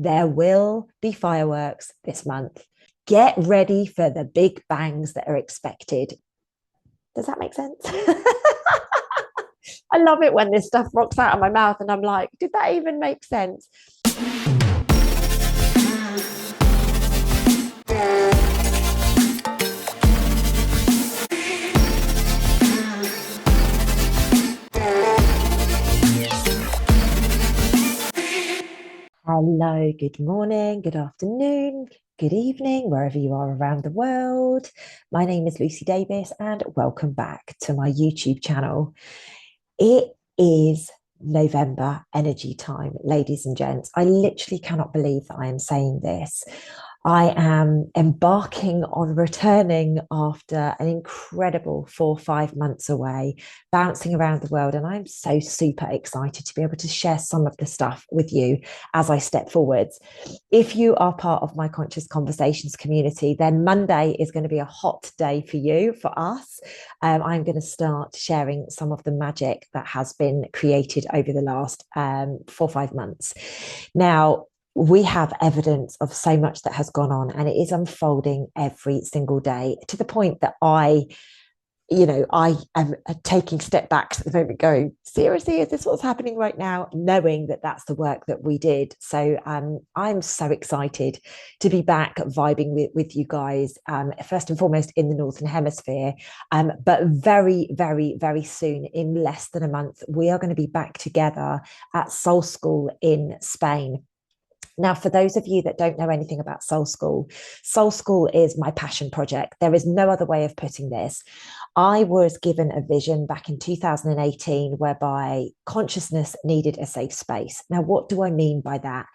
There will be fireworks this month. Get ready for the big bangs that are expected. Does that make sense? I love it when this stuff rocks out of my mouth and I'm like, did that even make sense? Hello, good morning, good afternoon, good evening, wherever you are around the world. My name is Lucy Davis, and welcome back to my YouTube channel. It is November energy time, ladies and gents. I literally cannot believe that I am saying this. I am embarking on returning after an incredible 4 or 5 months away, bouncing around the world. And I'm so super excited to be able to share some of the stuff with you as I step forwards. If you are part of my Conscious Conversations community, then Monday is going to be a hot day for you, for us. I'm going to start sharing some of the magic that has been created over the last 4 or 5 months. Now, we have evidence of so much that has gone on, and it is unfolding every single day to the point that I am taking step backs at the moment going, seriously, is this what's happening right now? Knowing that that's the work that we did. So I'm so excited to be back vibing with you guys, first and foremost in the Northern Hemisphere. But very, very, very soon, in less than a month, we are going to be back together at Soul School in Spain. Now, for those of you that don't know anything about Soul School is my passion project. There is no other way of putting this. I was given a vision back in 2018 whereby consciousness needed a safe space. Now, what do I mean by that?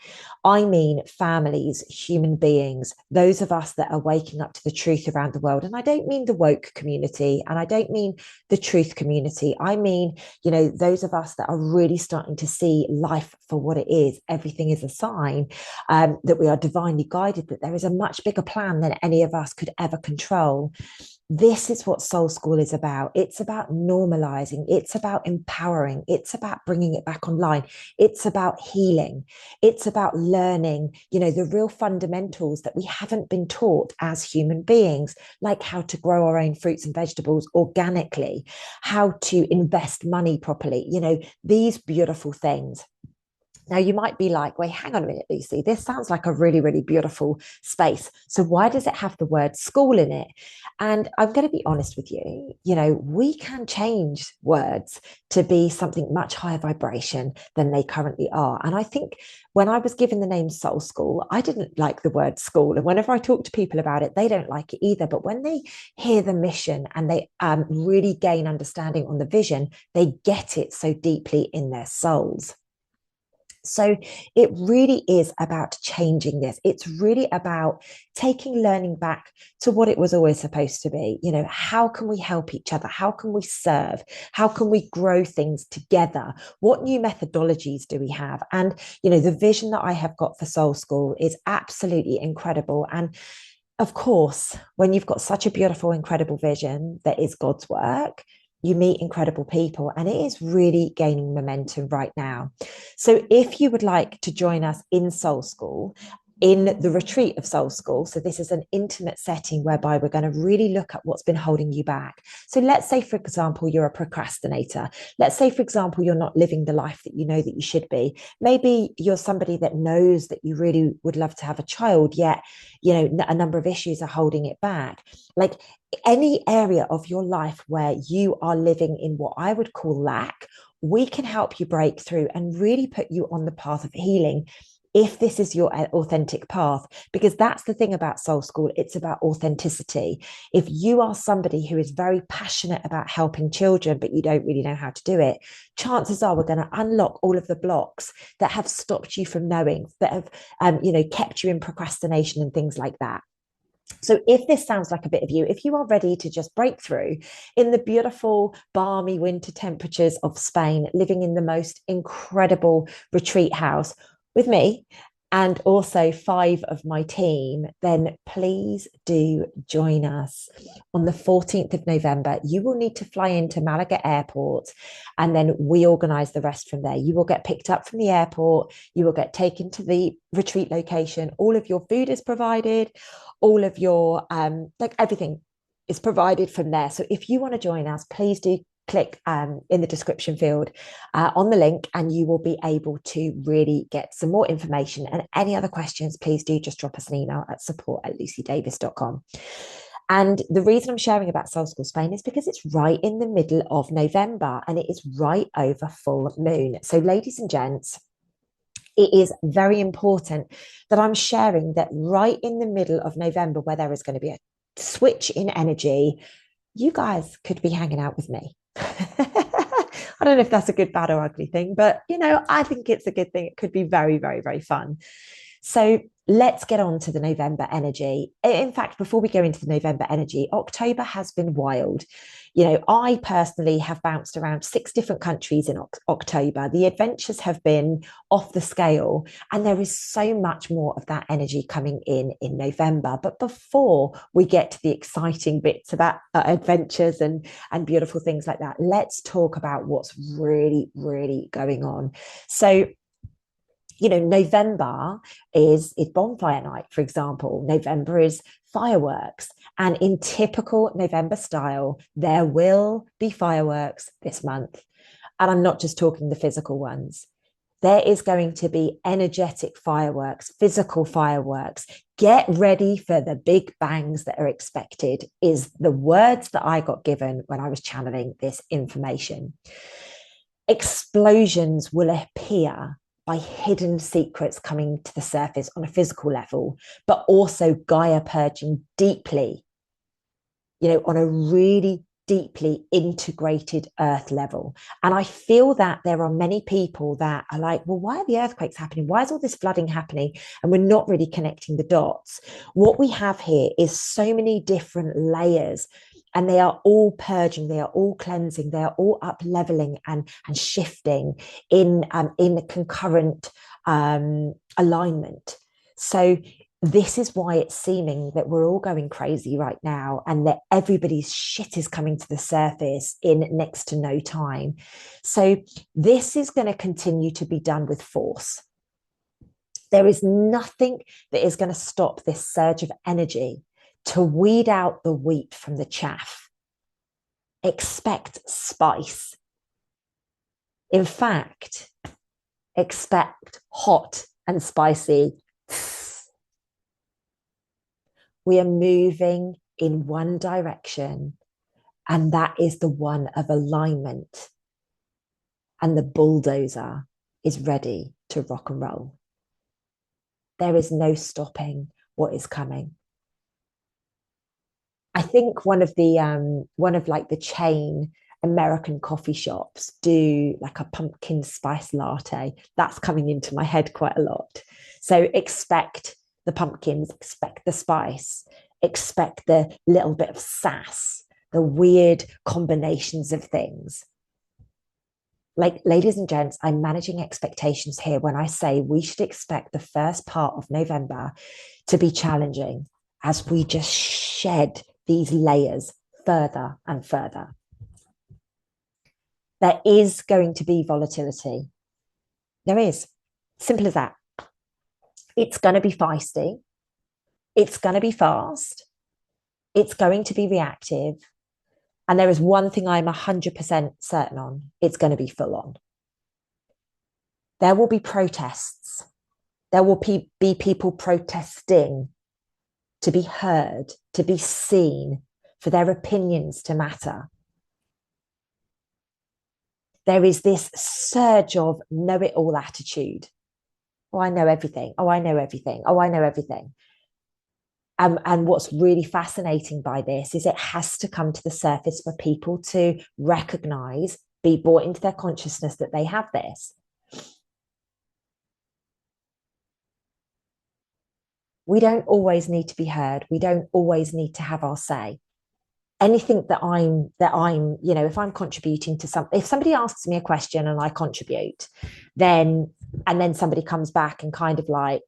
I mean families, human beings, those of us that are waking up to the truth around the world. And I don't mean the woke community, and I don't mean the truth community. I mean, those of us that are really starting to see life for what it is. Everything is a sign. That we are divinely guided, that there is a much bigger plan than any of us could ever control. This is what Soul School is about. It's about normalizing. It's about empowering. It's about bringing it back online. It's about healing. It's about learning, the real fundamentals that we haven't been taught as human beings, like how to grow our own fruits and vegetables organically, how to invest money properly, these beautiful things. Now, you might be like, wait, hang on a minute, Lucy, this sounds like a really, really beautiful space. So why does it have the word school in it? And I'm going to be honest with you, we can change words to be something much higher vibration than they currently are. And I think when I was given the name Soul School, I didn't like the word school. And whenever I talk to people about it, they don't like it either. But when they hear the mission and they really gain understanding on the vision, they get it so deeply in their souls. So it really is about changing this. It's really about taking learning back to what it was always supposed to be. How can we help each other? How can we serve? How can we grow things together? What new methodologies do we have? And, the vision that I have got for Soul School is absolutely incredible. And of course, when you've got such a beautiful, incredible vision that is God's work, you meet incredible people, and it is really gaining momentum right now. So if you would like to join us in Soul School, in the retreat of Soul School, so this is an intimate setting whereby we're going to really look at what's been holding you back. So let's say, for example, you're a procrastinator. Let's say, for example, you're not living the life that you know that you should be. Maybe you're somebody that knows that you really would love to have a child, yet, a number of issues are holding it back. Like any area of your life where you are living in what I would call lack, we can help you break through and really put you on the path of healing if this is your authentic path, because that's the thing about Soul School. It's about authenticity. If you are somebody who is very passionate about helping children, but you don't really know how to do it, chances are we're going to unlock all of the blocks that have stopped you from knowing, that have, kept you in procrastination and things like that. So if this sounds like a bit of you, if you are ready to just break through in the beautiful, balmy winter temperatures of Spain, living in the most incredible retreat house with me, and also 5 of my team, then please do join us on the 14th of November. You will need to fly into Malaga Airport, and then we organize the rest from there. You will get picked up from the airport. You will get taken to the retreat location. All of your food is provided. All of your, like everything is provided from there. So if you want to join us, please do click in the description field on the link, and you will be able to really get some more information. And any other questions, please do just drop us an email at support@lucydavis.com. And the reason I'm sharing about Soul School Spain is because it's right in the middle of November and it is right over full moon. So, ladies and gents, it is very important that I'm sharing that right in the middle of November, where there is going to be a switch in energy, you guys could be hanging out with me. I don't know if that's a good, bad, or ugly thing, but I think it's a good thing. It could be very, very, very fun. So let's get on to the November energy. In fact, before we go into the November energy, October has been wild. I personally have bounced around 6 different countries in October. The adventures have been off the scale, and there is so much more of that energy coming in November. But before we get to the exciting bits about adventures and beautiful things like that, let's talk about what's really, really going on. So, November is bonfire night, for example. November is fireworks. And in typical November style, there will be fireworks this month. And I'm not just talking the physical ones. There is going to be energetic fireworks, physical fireworks. Get ready for the big bangs that are expected, is the words that I got given when I was channeling this information. Explosions will appear by hidden secrets coming to the surface on a physical level, but also Gaia purging deeply, on a really deeply integrated earth level. And I feel that there are many people that are like, well, why are the earthquakes happening? Why is all this flooding happening? And we're not really connecting the dots. What we have here is so many different layers, and they are all purging, they are all cleansing, they are all up leveling and shifting in concurrent alignment. So this is why it's seeming that we're all going crazy right now, and that everybody's shit is coming to the surface in next to no time. So this is going to continue to be done with force. There is nothing that is going to stop this surge of energy to weed out the wheat from the chaff. Expect spice. In fact, expect hot and spicy. We are moving in one direction, and that is the one of alignment. And the bulldozer is ready to rock and roll. There is no stopping what is coming. I think one of the chain American coffee shops do like a pumpkin spice latte. That's coming into my head quite a lot. So expect the pumpkins, expect the spice, expect the little bit of sass, the weird combinations of things. Like, ladies and gents, I'm managing expectations here when I say we should expect the first part of November to be challenging as we just shed these layers further and further. There is going to be volatility. There is. Simple as that. It's going to be feisty. It's going to be fast. It's going to be reactive. And there is one thing I'm 100% certain on. It's going to be full on. There will be protests. There will be people protesting to be heard, to be seen, for their opinions to matter. There is this surge of know-it-all attitude. Oh, I know everything. Oh, I know everything. Oh, I know everything. And what's really fascinating by this is it has to come to the surface for people to recognize, be brought into their consciousness that they have this. We don't always need to be heard. We don't always need to have our say. Anything that I'm, if I'm contributing to something, if somebody asks me a question and I contribute, then somebody comes back and kind of like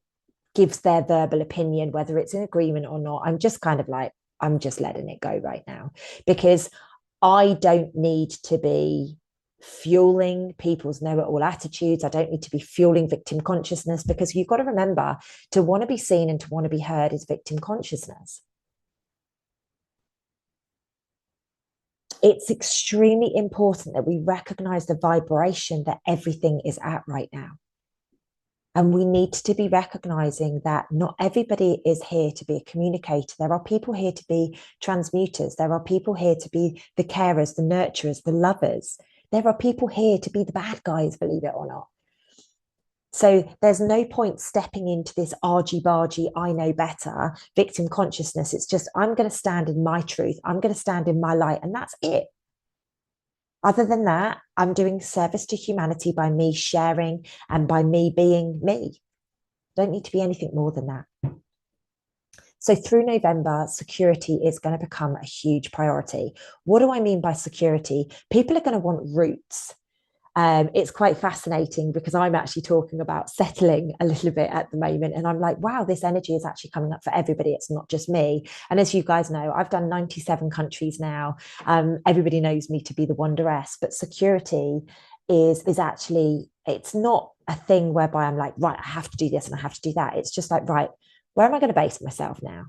gives their verbal opinion, whether it's in agreement or not, I'm just kind of like, I'm just letting it go right now, because I don't need to be fueling people's know-it-all attitudes. I don't need to be fueling victim consciousness, because you've got to remember, to want to be seen and to want to be heard is victim consciousness. It's extremely important that we recognize the vibration that everything is at right now. And we need to be recognizing that not everybody is here to be a communicator. There are people here to be transmuters. There are people here to be the carers, the nurturers, the lovers. There are people here to be the bad guys, believe it or not. So there's no point stepping into this argy-bargy, I know better, victim consciousness. It's just, I'm going to stand in my truth. I'm going to stand in my light. And that's it. Other than that, I'm doing service to humanity by me sharing and by me being me. Don't need to be anything more than that. So through November, security is going to become a huge priority. What do I mean by security? People are going to want roots. It's quite fascinating, because I'm actually talking about settling a little bit at the moment. And I'm like, wow, this energy is actually coming up for everybody. It's not just me. And as you guys know, I've done 97 countries now. Everybody knows me to be the Wanderess, but security is actually, it's not a thing whereby I'm like, right, I have to do this and I have to do that. It's just like, right, where am I going to base myself now?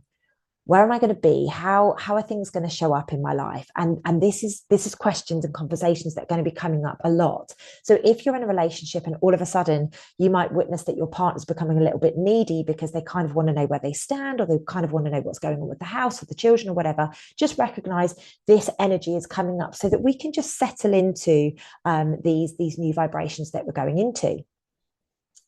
Where am I going to be? How are things going to show up in my life? And this is questions and conversations that are going to be coming up a lot. So if you're in a relationship and all of a sudden you might witness that your partner's becoming a little bit needy because they kind of want to know where they stand, or they kind of want to know what's going on with the house or the children or whatever, just recognize this energy is coming up, so that we can just settle into these new vibrations that we're going into.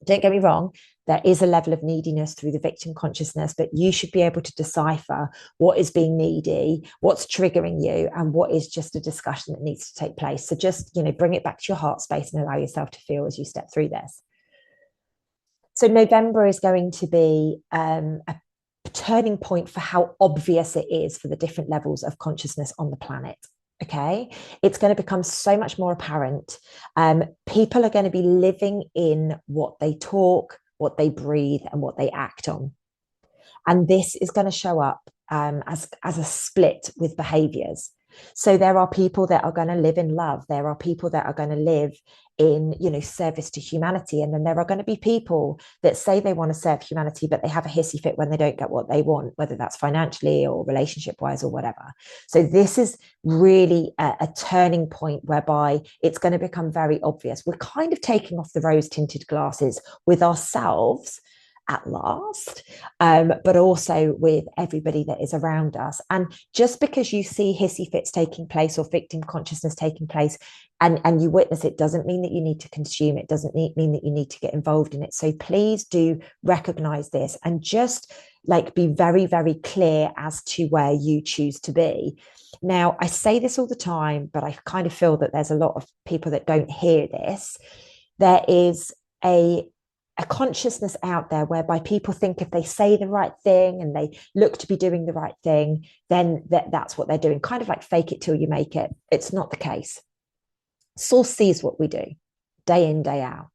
Don't get me wrong, there is a level of neediness through the victim consciousness, but you should be able to decipher what is being needy, what's triggering you, and what is just a discussion that needs to take place. So just, bring it back to your heart space and allow yourself to feel as you step through this. So November is going to be a turning point for how obvious it is for the different levels of consciousness on the planet. Okay, it's going to become so much more apparent. People are going to be living in what they talk, what they breathe, and what they act on. And this is going to show up as a split with behaviors. So there are people that are going to live in love. There are people that are going to live in, service to humanity. And then there are going to be people that say they want to serve humanity, but they have a hissy fit when they don't get what they want, whether that's financially or relationship wise or whatever. So this is really a turning point whereby it's going to become very obvious. We're kind of taking off the rose tinted glasses with ourselves at last, but also with everybody that is around us. And just because you see hissy fits taking place or victim consciousness taking place, and you witness it, doesn't mean that you need to consume it, doesn't mean that you need to get involved in it. So please do recognize this, and just be very, very clear as to where you choose to be. Now, I say this all the time, but I kind of feel that there's a lot of people that don't hear this. There is a consciousness out there whereby people think if they say the right thing and they look to be doing the right thing, then that's what they're doing, kind of like fake it till you make it. It's not the case. Source sees what we do day in, day out.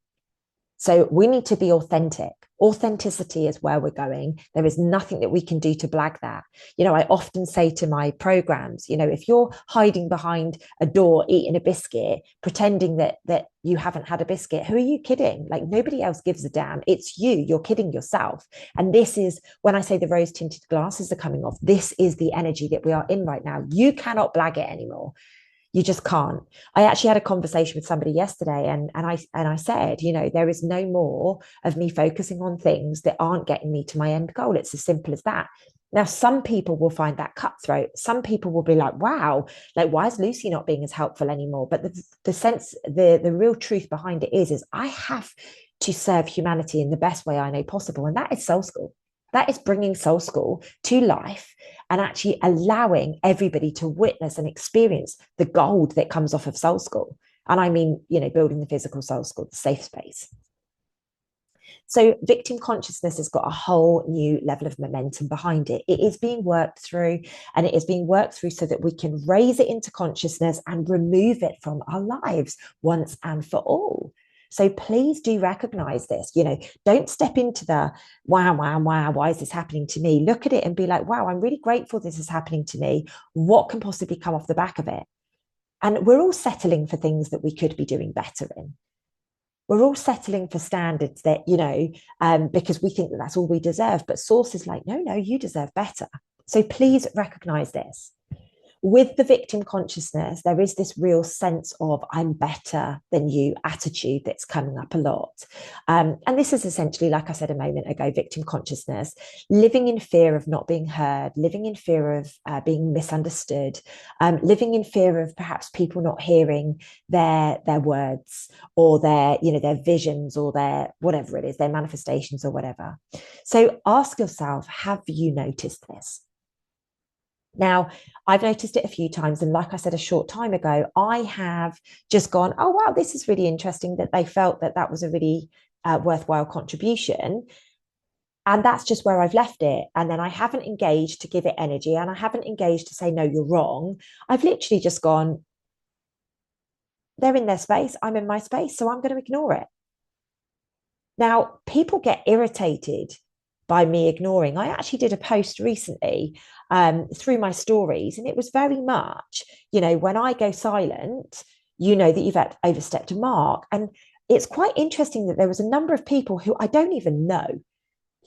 So we need to be authentic. Authenticity is where we're going. There is nothing that we can do to blag that. I often say to my programs, if you're hiding behind a door, eating a biscuit, pretending that you haven't had a biscuit, who are you kidding? Nobody else gives a damn. It's you. You're kidding yourself. And this is when I say the rose tinted glasses are coming off. This is the energy that we are in right now. You cannot blag it anymore. You just can't. I actually had a conversation with somebody yesterday, and I said, there is no more of me focusing on things that aren't getting me to my end goal. It's as simple as that. Now, some people will find that cutthroat. Some people will be like, wow, why is Lucy not being as helpful anymore? But the real truth behind it is I have to serve humanity in the best way I know possible. And that is soul school. That is bringing soul school to life and actually allowing everybody to witness and experience the gold that comes off of soul school. And I mean, building the physical soul school, the safe space. So victim consciousness has got a whole new level of momentum behind it. It is being worked through, and it is being worked through so that we can raise it into consciousness and remove it from our lives once and for all. So please do recognize this. Don't step into the wow, wow, wow, why is this happening to me? Look at it and be like, wow, I'm really grateful this is happening to me. What can possibly come off the back of it? And we're all settling for things that we could be doing better in. We're all settling for standards that, because we think that that's all we deserve. But Source is like, no, you deserve better. So please recognize this. With the victim consciousness, there is this real sense of I'm better than you attitude that's coming up a lot. And this is essentially, like I said a moment ago, victim consciousness, living in fear of not being heard, living in fear of being misunderstood, living in fear of perhaps people not hearing their words or their visions or their whatever it is, their manifestations or whatever. So ask yourself, have you noticed this? Now, I've noticed it a few times. And like I said a short time ago, I have just gone, oh, wow, this is really interesting that they felt that that was a really worthwhile contribution. And that's just where I've left it. And then I haven't engaged to give it energy and I haven't engaged to say, no, you're wrong. I've literally just gone, they're in their space. I'm in my space. So I'm going to ignore it. Now, people get irritated by me ignoring. I actually did a post recently through my stories, and it was very much, when I go silent, that you've overstepped a mark. And it's quite interesting that there was a number of people who I don't even know.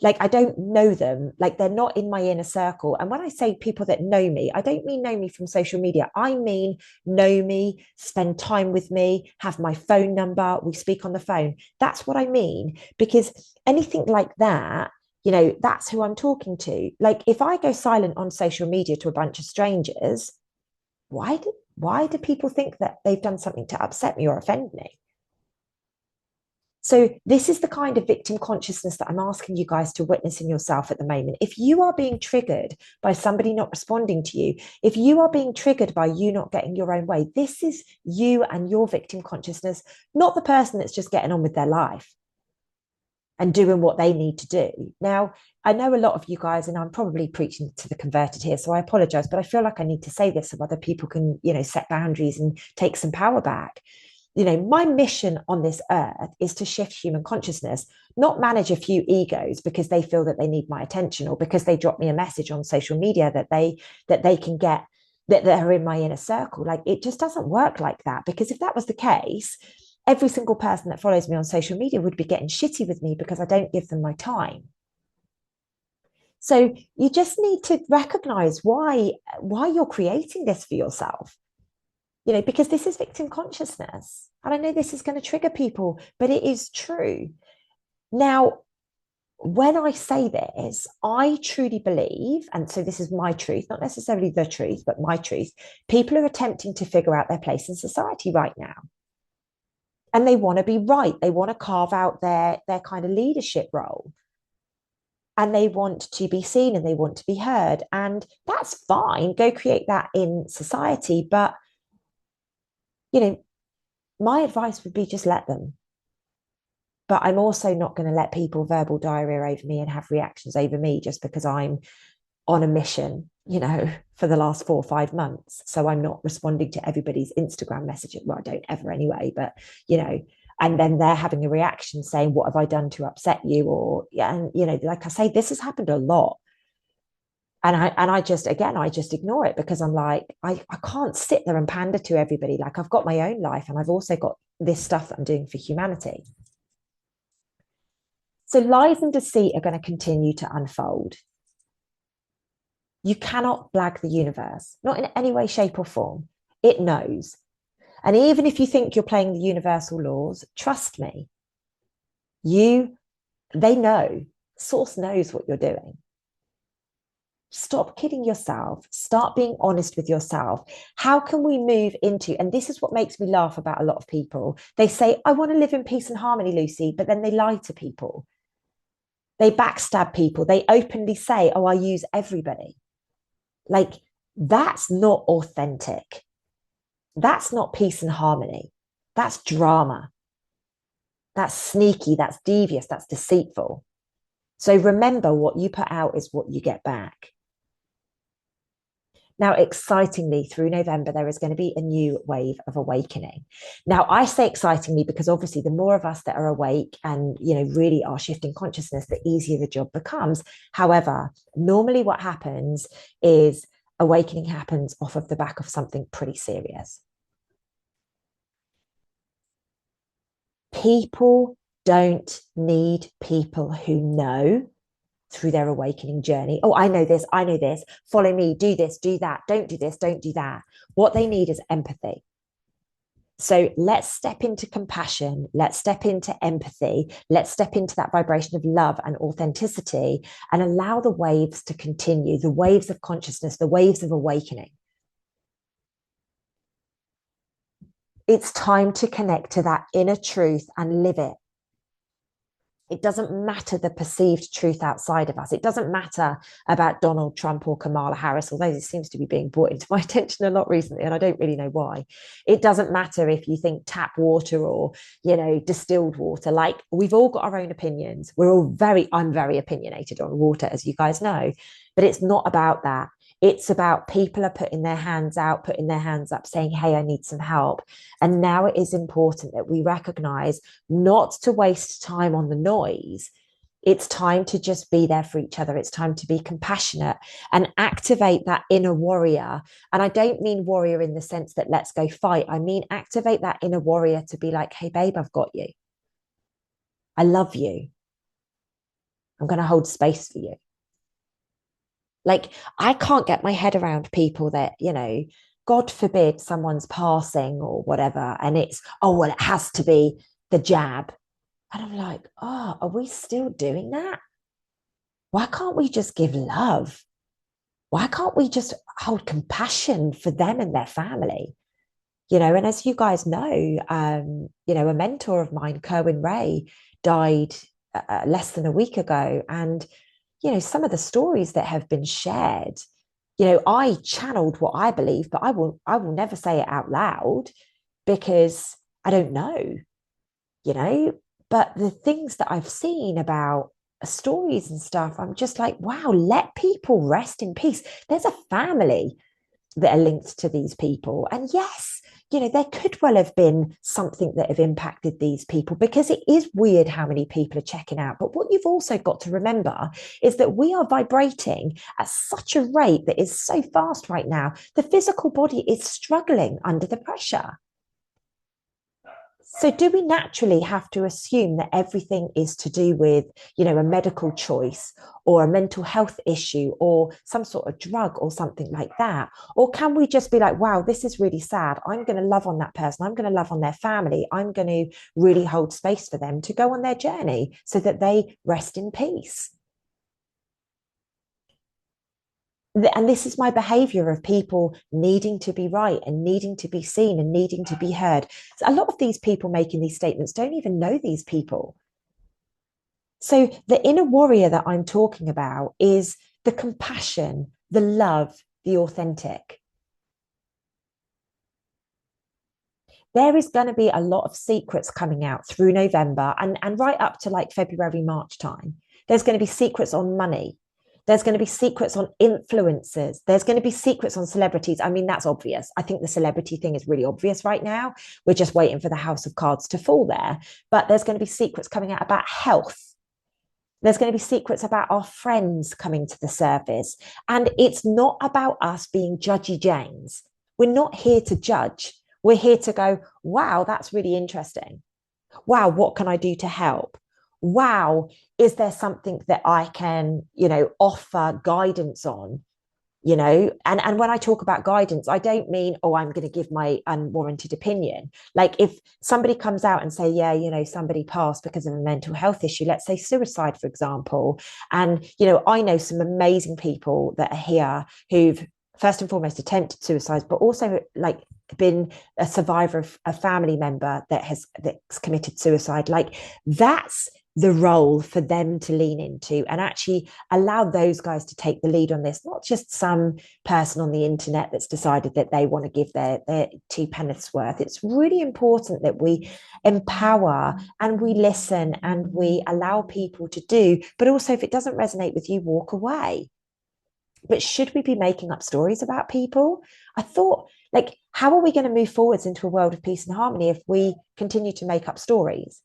Like, I don't know them, like they're not in my inner circle. And when I say people that know me, I don't mean know me from social media. I mean know me, spend time with me, have my phone number, we speak on the phone. That's what I mean. Because anything like that, that's who I'm talking to. Like, if I go silent on social media to a bunch of strangers, why do people think that they've done something to upset me or offend me? So this is the kind of victim consciousness that I'm asking you guys to witness in yourself at the moment. If you are being triggered by somebody not responding to you, if you are being triggered by you not getting your own way, this is you and your victim consciousness, not the person that's just getting on with their life and doing what they need to do. Now, I know a lot of you guys, and I'm probably preaching to the converted here, so I apologize, but I feel like I need to say this so other people can, set boundaries and take some power back. My mission on this earth is to shift human consciousness, not manage a few egos because they feel that they need my attention or because they drop me a message on social media that they can get, that they're in my inner circle. Like, it just doesn't work like that, because if that was the case, every single person that follows me on social media would be getting shitty with me because I don't give them my time. So you just need to recognize why you're creating this for yourself. Because this is victim consciousness. And I know this is going to trigger people, but it is true. Now, when I say this, I truly believe, and so this is my truth, not necessarily the truth, but my truth, people are attempting to figure out their place in society right now. And they want to be right. They want to carve out their kind of leadership role. And they want to be seen and they want to be heard. And that's fine. Go create that in society. But my advice would be just let them. But I'm also not going to let people verbal diarrhea over me and have reactions over me just because I'm on a mission, for the last 4 or 5 months. So I'm not responding to everybody's Instagram messages. Well, I don't ever anyway, but, and then they're having a reaction saying, what have I done to upset you? Or, yeah, and, like I say, this has happened a lot. And I just ignore it because I'm like, I can't sit there and pander to everybody. Like, I've got my own life and I've also got this stuff that I'm doing for humanity. So lies and deceit are going to continue to unfold. You cannot blag the universe, not in any way, shape, or form. It knows. And even if you think you're playing the universal laws, trust me, they know. Source knows what you're doing. Stop kidding yourself. Start being honest with yourself. How can we move into, and this is what makes me laugh about a lot of people. They say, I want to live in peace and harmony, Lucy, but then they lie to people. They backstab people. They openly say, oh, I use everybody. Like, that's not authentic. That's not peace and harmony. That's drama. That's sneaky. That's devious. That's deceitful. So remember, what you put out is what you get back. Now, excitingly, through November, there is going to be a new wave of awakening. Now, I say excitingly because obviously the more of us that are awake and, really are shifting consciousness, the easier the job becomes. However, normally what happens is awakening happens off of the back of something pretty serious. People don't need people who know through their awakening journey. Oh, I know this, follow me, do this, do that, don't do this, don't do that. What they need is empathy. So let's step into compassion. Let's step into empathy. Let's step into that vibration of love and authenticity and allow the waves to continue, the waves of consciousness, the waves of awakening. It's time to connect to that inner truth and live it. It doesn't matter the perceived truth outside of us. It doesn't matter about Donald Trump or Kamala Harris, although it seems to be being brought into my attention a lot recently, and I don't really know why. It doesn't matter if you think tap water or, distilled water. Like, we've all got our own opinions. I'm very opinionated on water, as you guys know, but it's not about that. It's about people are putting their hands out, putting their hands up, saying, hey, I need some help. And now it is important that we recognize not to waste time on the noise. It's time to just be there for each other. It's time to be compassionate and activate that inner warrior. And I don't mean warrior in the sense that let's go fight. I mean, activate that inner warrior to be like, hey, babe, I've got you. I love you. I'm going to hold space for you. Like, I can't get my head around people that, God forbid someone's passing or whatever. And it's, oh, well, it has to be the jab. And I'm like, oh, are we still doing that? Why can't we just give love? Why can't we just hold compassion for them and their family? And as you guys know, a mentor of mine, Kerwin Ray, died less than a week ago. And some of the stories that have been shared, I channeled what I believe, but I will never say it out loud because I don't know, you know, but the things that I've seen about stories and stuff, I'm just like, wow, let people rest in peace. There's a family that are linked to these people. And yes, there could well have been something that have impacted these people because it is weird how many people are checking out. But what you've also got to remember is that we are vibrating at such a rate that is so fast right now. The physical body is struggling under the pressure. So do we naturally have to assume that everything is to do with, a medical choice or a mental health issue or some sort of drug or something like that? Or can we just be like, wow, this is really sad. I'm going to love on that person. I'm going to love on their family. I'm going to really hold space for them to go on their journey so that they rest in peace. And this is my behavior of people needing to be right and needing to be seen and needing to be heard. So a lot of these people making these statements don't even know these people. So the inner warrior that I'm talking about is the compassion, the love, the authentic. There is going to be a lot of secrets coming out through November and right up to like February, March time. There's going to be secrets on money. There's going to be secrets on influencers. There's going to be secrets on celebrities. I mean, that's obvious. I think the celebrity thing is really obvious right now. We're just waiting for the house of cards to fall there. But there's going to be secrets coming out about health. There's going to be secrets about our friends coming to the surface. And it's not about us being judgy Janes. We're not here to judge. We're here to go, wow, that's really interesting. Wow, what can I do to help? Wow, is there something that I can, offer guidance on? And when I talk about guidance, I don't mean, oh, I'm going to give my unwarranted opinion. Like if somebody comes out and say, yeah, somebody passed because of a mental health issue, let's say suicide, for example. And, I know some amazing people that are here who've first and foremost attempted suicide, but also like been a survivor of a family member that's committed suicide. Like that's the role for them to lean into and actually allow those guys to take the lead on this, not just some person on the internet that's decided that they want to give their two penneths worth. It's really important that we empower and we listen and we allow people to do, but also if it doesn't resonate with you, walk away. But should we be making up stories about people? I thought, like, how are we going to move forwards into a world of peace and harmony if we continue to make up stories?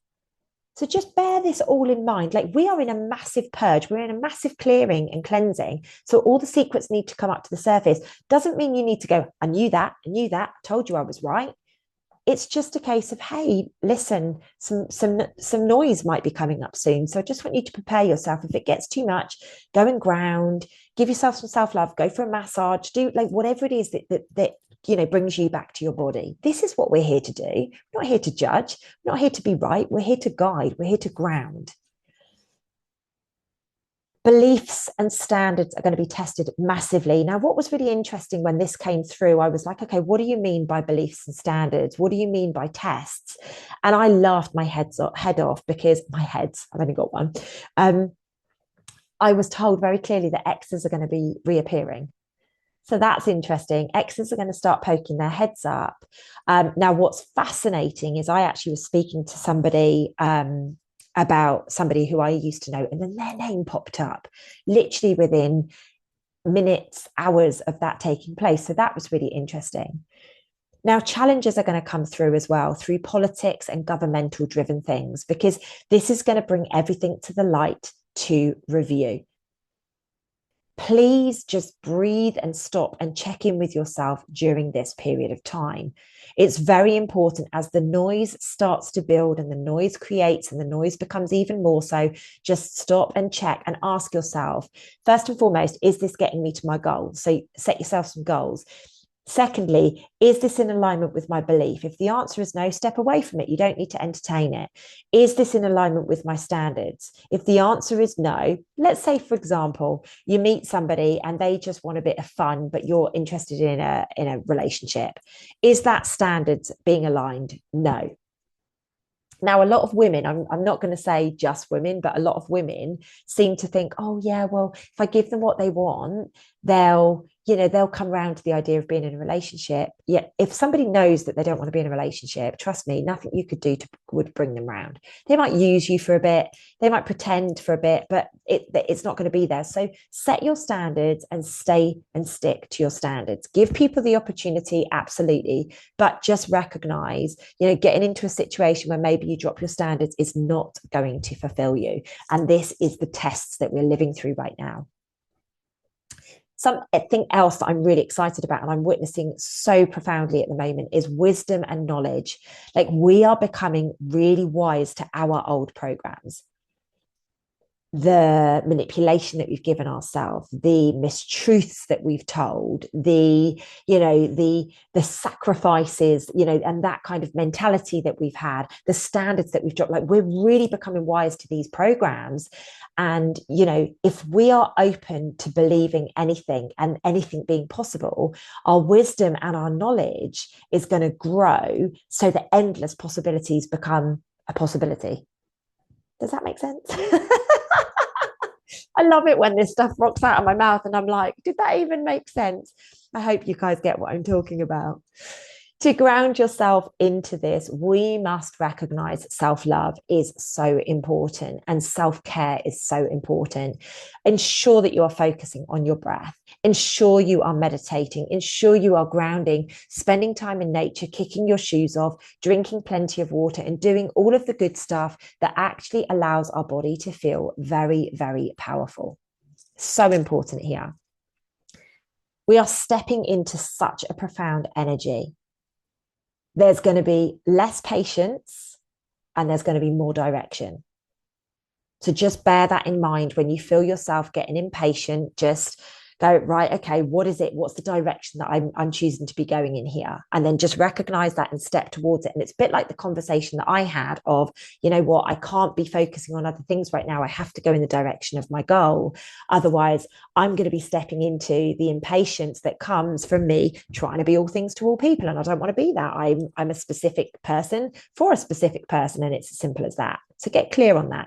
So just bear this all in mind. Like, we are in a massive purge, we're in a massive clearing and cleansing. So all the secrets need to come up to the surface. Doesn't mean you need to go, I knew that, I told you I was right. It's just a case of, hey, listen, some noise might be coming up soon. So I just want you to prepare yourself. If it gets too much, go and ground, give yourself some self-love, go for a massage, do like whatever it is that brings you back to your body. This is what we're here to do. We're not here to judge, we're not here to be right, we're here to guide, we're here to ground. Beliefs and standards are going to be tested massively. Now, what was really interesting when this came through, I was like, okay, what do you mean by beliefs and standards? What do you mean by tests? And I laughed my head off because I've only got one. I was told very clearly that exes are going to be reappearing. So that's interesting. Exes are going to start poking their heads up. Now, what's fascinating is I actually was speaking to somebody about somebody who I used to know, and then their name popped up literally within minutes, hours of that taking place. So that was really interesting. Now, challenges are going to come through as well through politics and governmental driven things, because this is going to bring everything to the light to review. Please just breathe and stop and check in with yourself during this period of time. It's very important as the noise starts to build and the noise creates and the noise becomes even more so. Just stop and check and ask yourself, first and foremost, is this getting me to my goal? So set yourself some goals. Secondly, is this in alignment with my belief? If the answer is no, step away from it. You don't need to entertain it. Is this in alignment with my standards? If the answer is no, let's say, for example, you meet somebody and they just want a bit of fun, but you're interested in a relationship. Is that standards being aligned? No. Now, a lot of women, I'm not going to say just women, but a lot of women seem to think, oh, yeah, well, if I give them what they want, they'll come around to the idea of being in a relationship. Yet if somebody knows that they don't want to be in a relationship, trust me, nothing you could do would bring them round. They might use you for a bit, they might pretend for a bit, but it's not going to be there. So set your standards and stay and stick to your standards. Give people the opportunity, absolutely, but just recognize, getting into a situation where maybe you drop your standards is not going to fulfill you. And this is the tests that we're living through right now. Something else that I'm really excited about and I'm witnessing so profoundly at the moment is wisdom and knowledge. Like, we are becoming really wise to our old programs, the manipulation that we've given ourselves, the mistruths that we've told, the sacrifices, and that kind of mentality that we've had, the standards that we've dropped. Like, we're really becoming wise to these programs. And, if we are open to believing anything and anything being possible, our wisdom and our knowledge is going to grow so that endless possibilities become a possibility. Does that make sense? I love it when this stuff rocks out of my mouth and I'm like, did that even make sense? I hope you guys get what I'm talking about. To ground yourself into this, we must recognize self-love is so important and self-care is so important. Ensure that you are focusing on your breath. Ensure you are meditating. Ensure you are grounding, spending time in nature, kicking your shoes off, drinking plenty of water, and doing all of the good stuff that actually allows our body to feel very, very powerful. So important here. We are stepping into such a profound energy. There's going to be less patience and there's going to be more direction. So just bear that in mind when you feel yourself getting impatient. Just go, right, okay, what is it? What's the direction that I'm choosing to be going in here? And then just recognize that and step towards it. And it's a bit like the conversation that I had of, you know what, I can't be focusing on other things right now. I have to go in the direction of my goal. Otherwise, I'm going to be stepping into the impatience that comes from me trying to be all things to all people. And I don't want to be that. I'm a specific person for a specific person. And it's as simple as that. So get clear on that.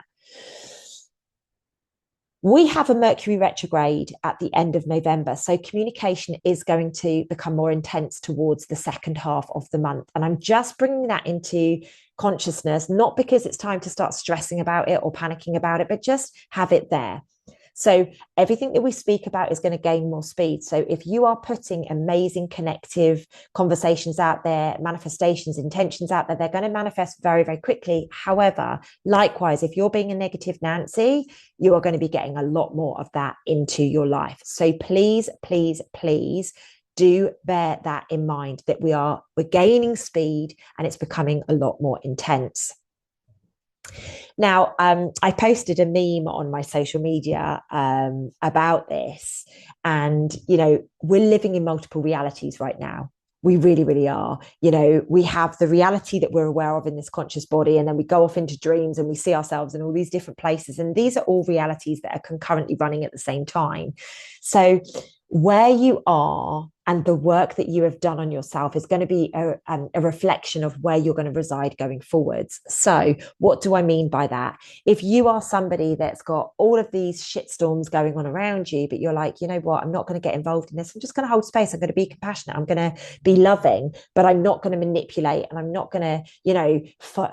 We have a Mercury retrograde at the end of November. So communication is going to become more intense towards the second half of the month. And I'm just bringing that into consciousness, not because it's time to start stressing about it or panicking about it, but just have it there. So everything that we speak about is going to gain more speed. So if you are putting amazing connective conversations out there, manifestations, intentions out there, they're going to manifest very, very quickly. However, likewise, if you're being a negative Nancy, you are going to be getting a lot more of that into your life. So please, please, please do bear that in mind, that we're gaining speed and it's becoming a lot more intense. Now, I posted a meme on my social media about this, and we're living in multiple realities right now. We really, really are. We have the reality that we're aware of in this conscious body, and then we go off into dreams and we see ourselves in all these different places. And these are all realities that are concurrently running at the same time. So where you are and the work that you have done on yourself is going to be a reflection of where you're going to reside going forwards. So what do I mean by that? If you are somebody that's got all of these shitstorms going on around you, but you're like, you know what, I'm not going to get involved in this. I'm just going to hold space. I'm going to be compassionate. I'm going to be loving, but I'm not going to manipulate, and I'm not going to,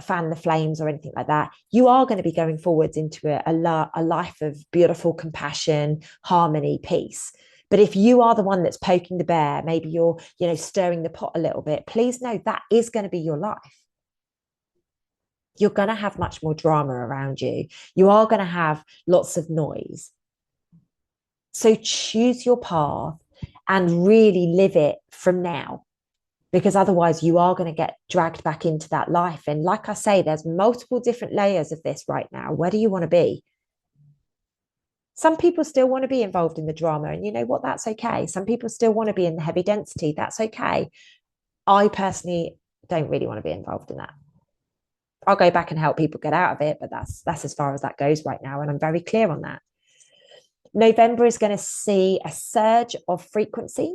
fan the flames or anything like that. You are going to be going forwards into a life of beautiful compassion, harmony, peace. But if you are the one that's poking the bear, maybe you're, stirring the pot a little bit, please know that is going to be your life. You're going to have much more drama around you. You are going to have lots of noise. So choose your path and really live it from now, because otherwise you are going to get dragged back into that life. And like I say, there's multiple different layers of this right now. Where do you want to be? Some people still want to be involved in the drama, and you know what? That's okay. Some people still want to be in the heavy density. That's okay. I personally don't really want to be involved in that. I'll go back and help people get out of it, but that's as far as that goes right now, and I'm very clear on that. November is going to see a surge of frequency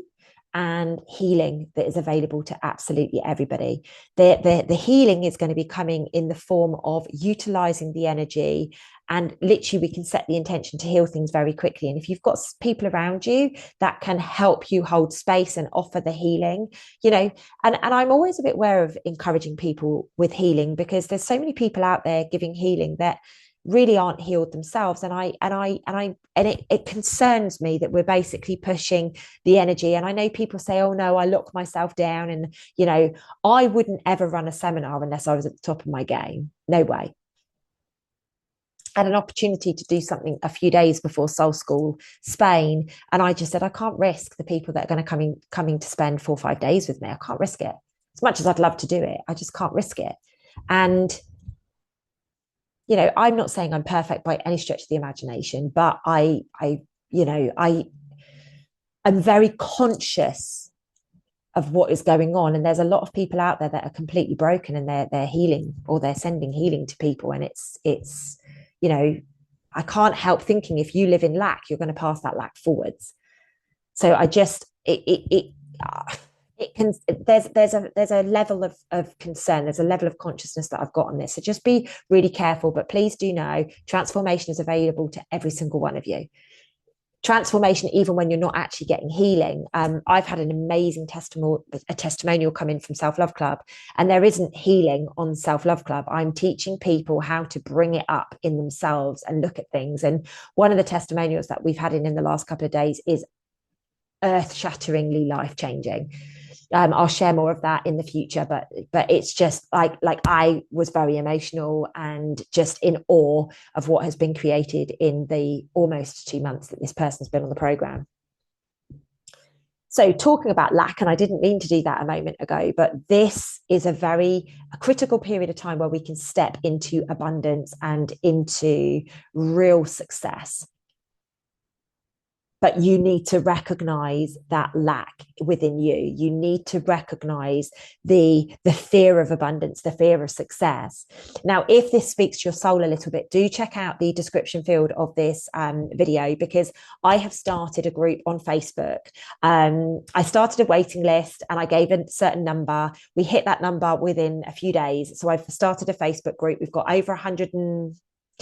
and healing that is available to absolutely everybody. The healing is going to be coming in the form of utilizing the energy, and literally we can set the intention to heal things very quickly. And if you've got people around you that can help you hold space and offer the healing, and I'm always a bit wary of encouraging people with healing, because there's so many people out there giving healing that really aren't healed themselves, and it concerns me that we're basically pushing the energy. And I know people say, oh no, I lock myself down, and I wouldn't ever run a seminar unless I was at the top of my game. No way. I had an opportunity to do something a few days before Soul School Spain, and I just said, I can't risk the people that are going to coming to spend 4 or 5 days with me. I can't risk it. As much as I'd love to do it, I just can't risk it. And I'm not saying I'm perfect by any stretch of the imagination, but I'm very conscious of what is going on. And there's a lot of people out there that are completely broken, and they're healing, or they're sending healing to people. And it's I can't help thinking, if you live in lack, you're going to pass that lack forwards. So I just it can there's a level of concern, there's a level of consciousness that I've got on this. So just be really careful, but please do know transformation is available to every single one of you. Transformation, even when you're not actually getting healing. I've had an amazing testimonial come in from Self-Love Club, and there isn't healing on Self-Love Club. I'm teaching people how to bring it up in themselves and look at things. And one of the testimonials that we've had in the last couple of days is earth-shatteringly life-changing. I'll share more of that in the future, but it's just like I was very emotional and just in awe of what has been created in the almost 2 months that this person's been on the program. So talking about lack, and I didn't mean to do that a moment ago, but this is a critical period of time where we can step into abundance and into real success. But you need to recognize that lack within you. You need to recognize the fear of abundance, the fear of success. Now, if this speaks to your soul a little bit, do check out the description field of this video, because I have started a group on Facebook. I started a waiting list, and I gave a certain number. We hit that number within a few days. So I've started a Facebook group. We've got over 100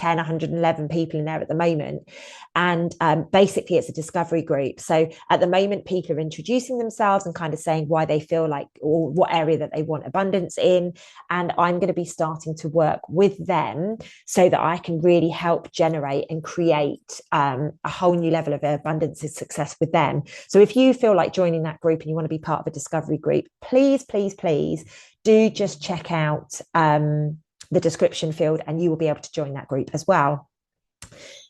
111 people in there at the moment. And basically, it's a discovery group. So at the moment, people are introducing themselves and kind of saying why they feel like, or what area that they want abundance in. And I'm going to be starting to work with them so that I can really help generate and create a whole new level of abundance and success with them. So if you feel like joining that group and you want to be part of a discovery group, please, please, please do just check out the description field and you will be able to join that group as well.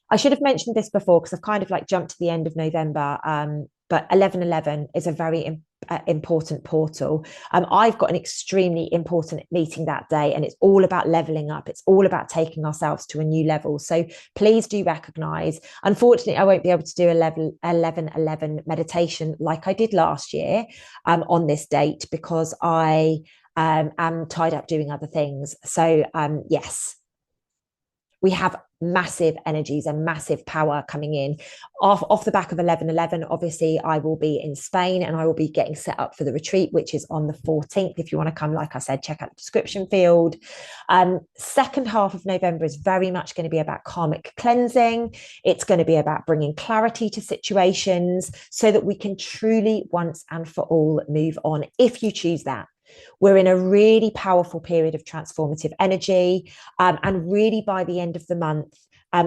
I should have mentioned this before because I've kind of like jumped to the end of November, but 11/11 is a very important portal. I've got an extremely important meeting that day, and it's all about leveling up. It's all about taking ourselves to a new level. So please do recognize. Unfortunately, I won't be able to do 11/11 meditation like I did last year on this date because I am tied up doing other things. So yes, we have massive energies and massive power coming in off the back of 11/11. Obviously, I will be in Spain and I will be getting set up for the retreat, which is on the 14th. If you want to come, like I said, check out the description field. Second half of November is very much going to be about karmic cleansing. It's going to be about bringing clarity to situations so that we can truly once and for all move on if you choose that. We're in a really powerful period of transformative energy. And really by the end of the month,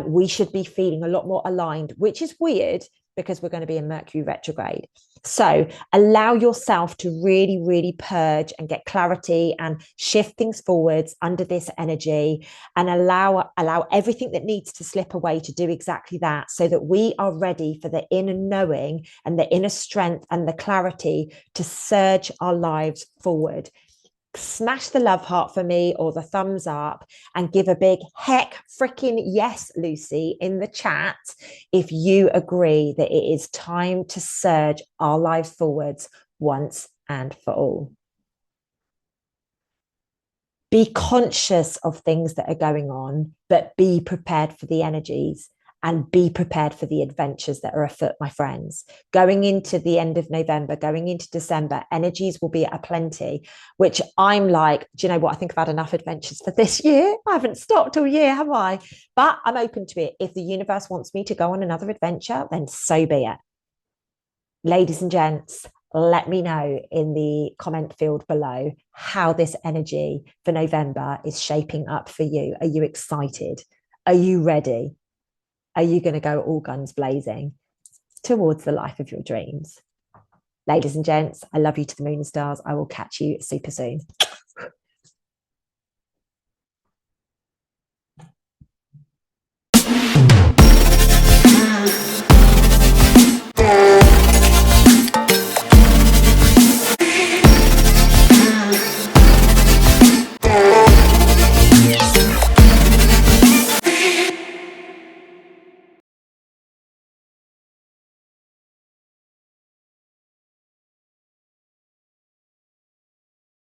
we should be feeling a lot more aligned, which is weird because we're going to be in Mercury retrograde. So allow yourself to really, really purge and get clarity and shift things forwards under this energy and allow everything that needs to slip away to do exactly that so that we are ready for the inner knowing and the inner strength and the clarity to surge our lives forward. Smash the love heart for me or the thumbs up and give a big heck freaking yes, Lucy, in the chat if you agree that it is time to surge our lives forwards once and for all. Be conscious of things that are going on, but be prepared for the energies and be prepared for the adventures that are afoot, my friends. Going into the end of November, going into December, energies will be aplenty, which I'm like, do you know what? I think I've had enough adventures for this year. I haven't stopped all year, have I? But I'm open to it. If the universe wants me to go on another adventure, then so be it. Ladies and gents, let me know in the comment field below how this energy for November is shaping up for you. Are you excited? Are you ready? Are you going to go all guns blazing towards the life of your dreams? Ladies and gents, I love you to the moon and stars. I will catch you super soon.